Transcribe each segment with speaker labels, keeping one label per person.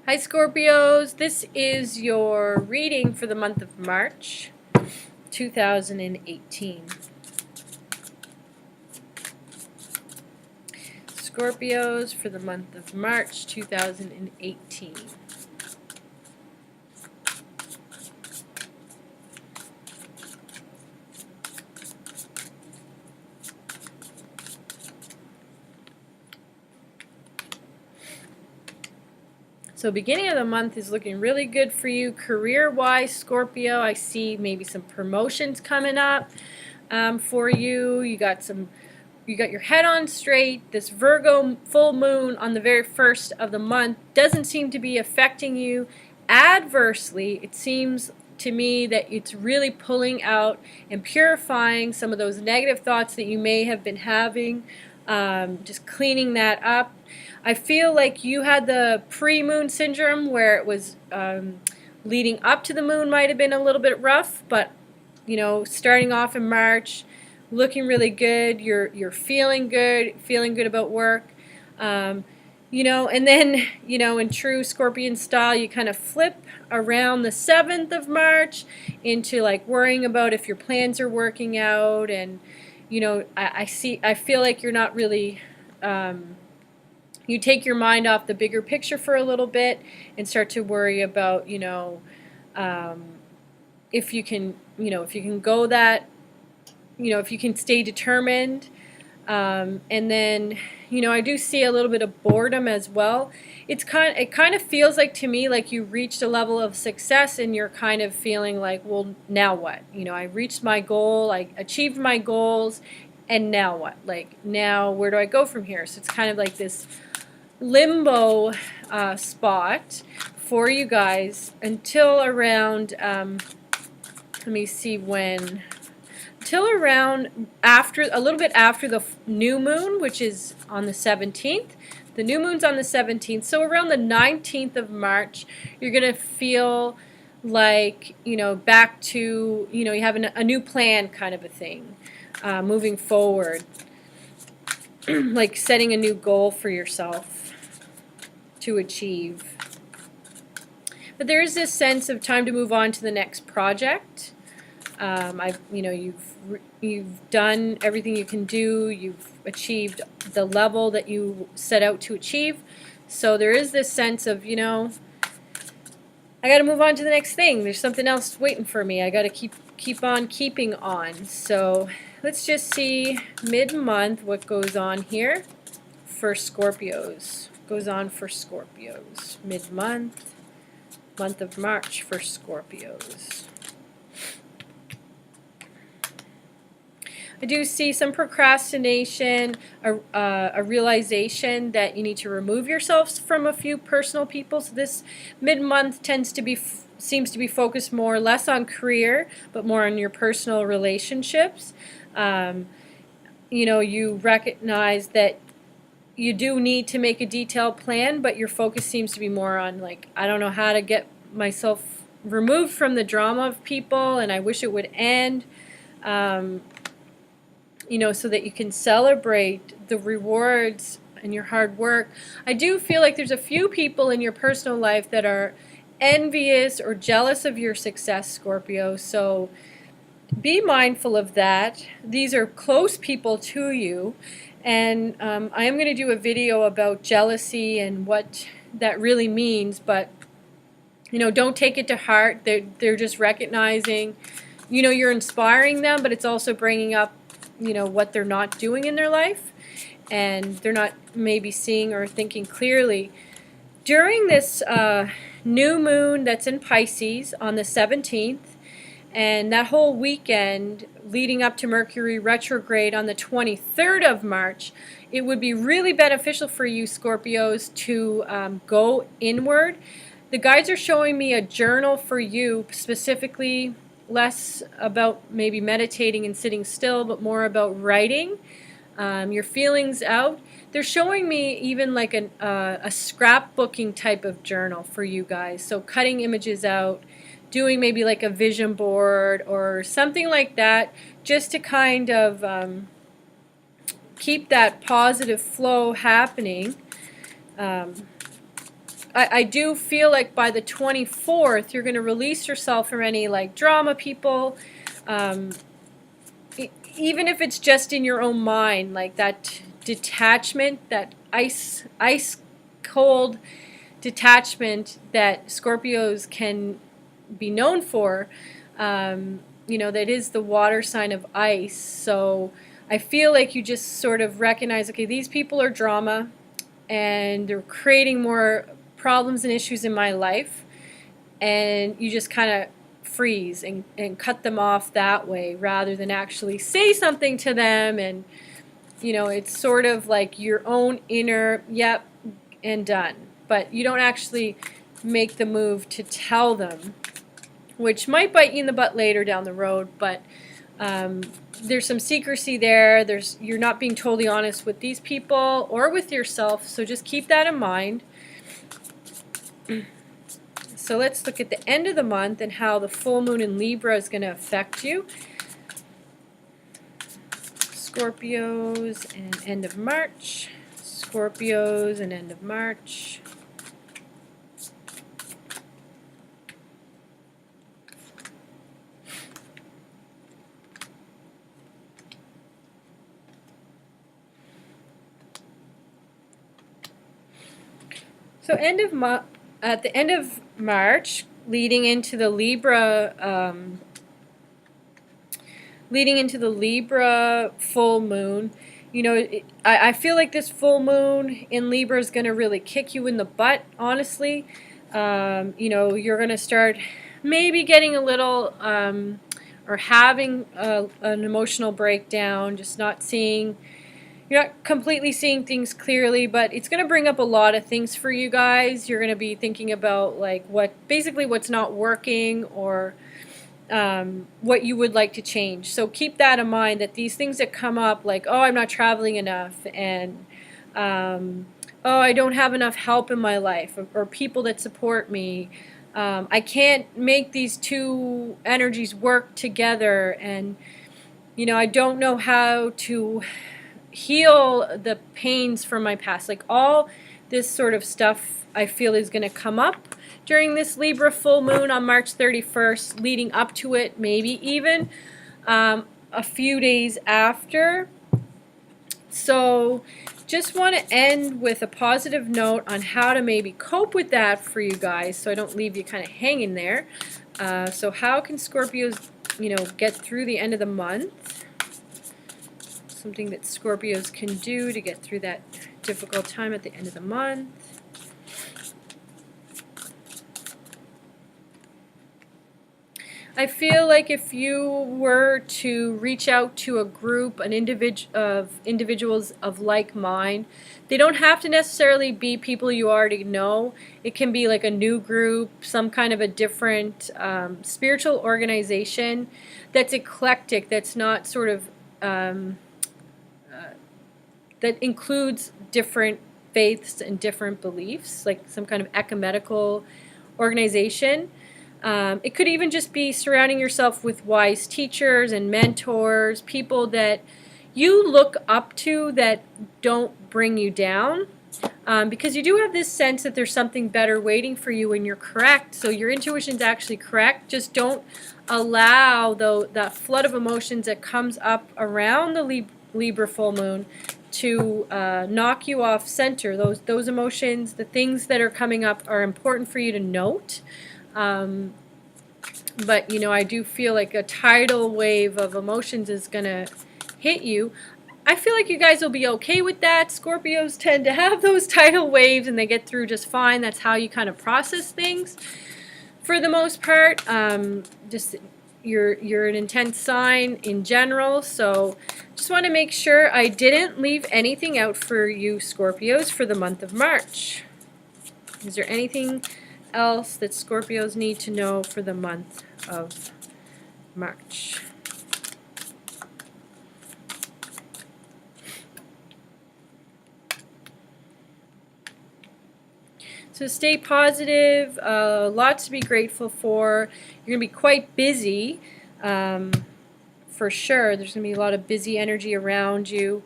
Speaker 1: Hi Scorpios, this is your reading for the month of March 2018. Scorpios for the month of March 2018. So beginning of the month is looking really good for you career-wise, Scorpio. I see maybe some promotions coming up for you. You got your head on straight. This Virgo full moon on the very first of the month doesn't seem to be affecting you adversely. It seems to me that it's really pulling out and purifying some of those negative thoughts that you may have been having, just cleaning that up. I feel like you had the pre-moon syndrome where it was leading up to the moon might have been a little bit rough, but you know, starting off in March, looking really good. You're feeling good about work. You know, and then, you know, in true Scorpion style, you kind of flip around the 7th of March into like worrying about if your plans are working out, and you know, I feel like you're not really you take your mind off the bigger picture for a little bit and start to worry about, you know, if you can, you know, if you can go that, you know, if you can stay determined. And then, you know, I do see a little bit of boredom as well. It kind of feels like to me like you reached a level of success and you're kind of feeling like, well, now what? You know, I reached my goal, I achieved my goals, and now what? Like, now where do I go from here? So it's kind of like this limbo spot for you guys until around, let me see when, until around after, a little bit after the new moon, which is on the 17th. The new moon's on the 17th, so around the 19th of March, you're going to feel like, you know, back to, you know, you have a new plan kind of a thing, moving forward, like setting a new goal for yourself to achieve. But there is this sense of time to move on to the next project. You know, you've done everything you can do. You've achieved the level that you set out to achieve. So there is this sense of, you know, I got to move on to the next thing. There's something else waiting for me. I got to keep on keeping on. So let's just see mid-month what goes on here for Scorpios. Goes on for Scorpios mid-month, month of March for Scorpios. I do see some procrastination, a realization that you need to remove yourselves from a few personal people. So this mid-month seems to be focused more less on career, but more on your personal relationships. You know, you recognize that you do need to make a detailed plan, but your focus seems to be more on, like, I don't know how to get myself removed from the drama of people, and I wish it would end. You know, so that you can celebrate the rewards and your hard work. I do feel like there's a few people in your personal life that are envious or jealous of your success, Scorpio, so be mindful of that. These are close people to you, and I am going to do a video about jealousy and what that really means, but you know, don't take it to heart. They're just recognizing, you know, you're inspiring them, but it's also bringing up, you know, what they're not doing in their life, and they're not maybe seeing or thinking clearly. During this new moon that's in Pisces on the 17th, and that whole weekend leading up to Mercury retrograde on the 23rd of March, it would be really beneficial for you Scorpios to go inward. The guides are showing me a journal for you, specifically less about maybe meditating and sitting still, but more about writing your feelings out. They're showing me even like a scrapbooking type of journal for you guys. So cutting images out, doing maybe like a vision board or something like that, just to kind of keep that positive flow happening. I do feel like by the 24th, you're going to release yourself from any like drama people, even if it's just in your own mind, like that detachment, that ice cold detachment that Scorpios can be known for. You know, that is the water sign of ice. So I feel like you just sort of recognize, okay, these people are drama and they're creating more problems and issues in my life, and you just kind of freeze and cut them off that way rather than actually say something to them. And you know, it's sort of like your own inner yep and done, but you don't actually make the move to tell them, which might bite you in the butt later down the road. But there's some secrecy there. You're not being totally honest with these people or with yourself, so just keep that in mind. So let's look at the end of the month and how the full moon in Libra is going to affect you. Scorpios and end of March. Scorpios and end of March. So at the end of March, leading into the Libra full moon, you know, I feel like this full moon in Libra is going to really kick you in the butt, honestly. You know, you're going to start maybe getting a little or having an emotional breakdown, just not seeing. You're not completely seeing things clearly, but it's going to bring up a lot of things for you guys. You're going to be thinking about like basically what's not working, or what you would like to change. So keep that in mind, that these things that come up, like, oh, I'm not traveling enough, and oh, I don't have enough help in my life, or people that support me. I can't make these two energies work together, and you know, I don't know how to heal the pains from my past. Like all this sort of stuff I feel is going to come up during this Libra full moon on March 31st, leading up to it, maybe even a few days after. So just want to end with a positive note on how to maybe cope with that for you guys, so I don't leave you kind of hanging there. So how can Scorpios, you know, get through the end of the month? Something that Scorpios can do to get through that difficult time at the end of the month. I feel like if you were to reach out to a group, of individuals of like mind, they don't have to necessarily be people you already know. It can be like a new group, some kind of a different spiritual organization that's eclectic, that's not sort of that includes different faiths and different beliefs, like some kind of ecumenical organization. It could even just be surrounding yourself with wise teachers and mentors, people that you look up to that don't bring you down, because you do have this sense that there's something better waiting for you and you're correct. So your intuition's actually correct. Just don't allow that flood of emotions that comes up around the Libra full moon to knock you off center. Those emotions, the things that are coming up, are important for you to note. But you know, I do feel like a tidal wave of emotions is gonna hit you. I feel like you guys will be okay with that. Scorpios tend to have those tidal waves and they get through just fine. That's how you kind of process things for the most part. Just you're an intense sign in general, so just want to make sure I didn't leave anything out for you Scorpios for the month of March. Is there anything else that Scorpios need to know for the month of March? So stay positive, lots to be grateful for. You're going to be quite busy, for sure. There's going to be a lot of busy energy around you.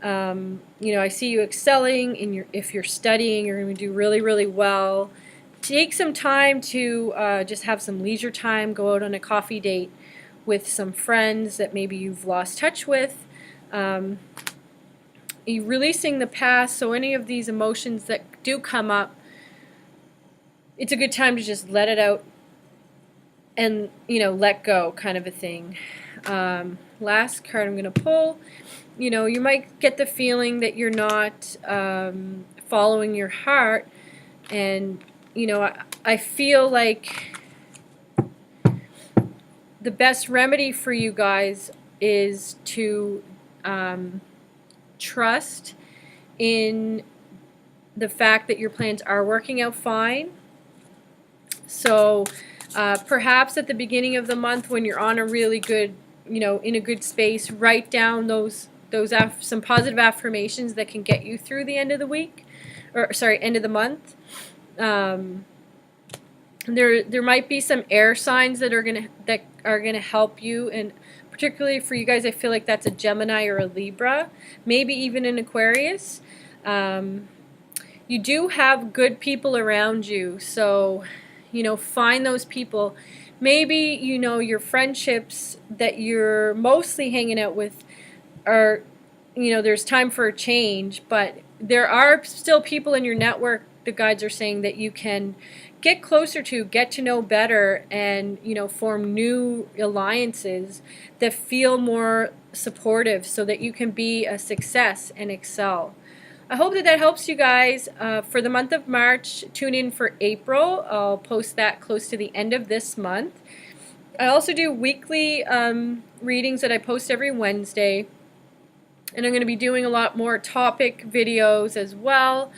Speaker 1: You know, I see you excelling in your, if you're studying, you're going to do really, really well. Take some time to just have some leisure time, go out on a coffee date with some friends that maybe you've lost touch with. You're releasing the past, so any of these emotions that do come up, it's a good time to just let it out and, you know, let go, kind of a thing. Last card I'm going to pull, you know, you might get the feeling that you're not following your heart, and, you know, I feel like the best remedy for you guys is to trust in the fact that your plans are working out fine. So perhaps at the beginning of the month, when you're on a really good, you know, in a good space, write down those some positive affirmations that can get you through the end of the week, or sorry, end of the month. There might be some air signs that are gonna help you, and particularly for you guys, I feel like that's a Gemini or a Libra, maybe even an Aquarius. You do have good people around you, so, you know, find those people. Maybe, you know, your friendships that you're mostly hanging out with are, you know, there's time for a change, but there are still people in your network, the guides are saying, that you can get closer to, get to know better, and, you know, form new alliances that feel more supportive so that you can be a success and excel. I hope that helps you guys for the month of March. Tune in for April. I'll post that close to the end of this month. I also do weekly readings that I post every Wednesday, and I'm going to be doing a lot more topic videos as well.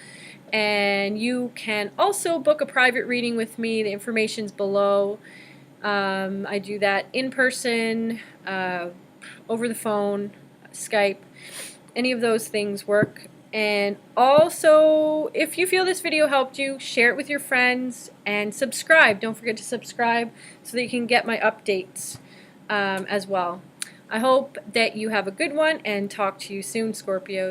Speaker 1: And you can also book a private reading with me. The information's below. I do that in person, over the phone, Skype. Any of those things work. And also, if you feel this video helped you, share it with your friends and subscribe. Don't forget to subscribe so that you can get my updates as well. I hope that you have a good one, and talk to you soon, Scorpios.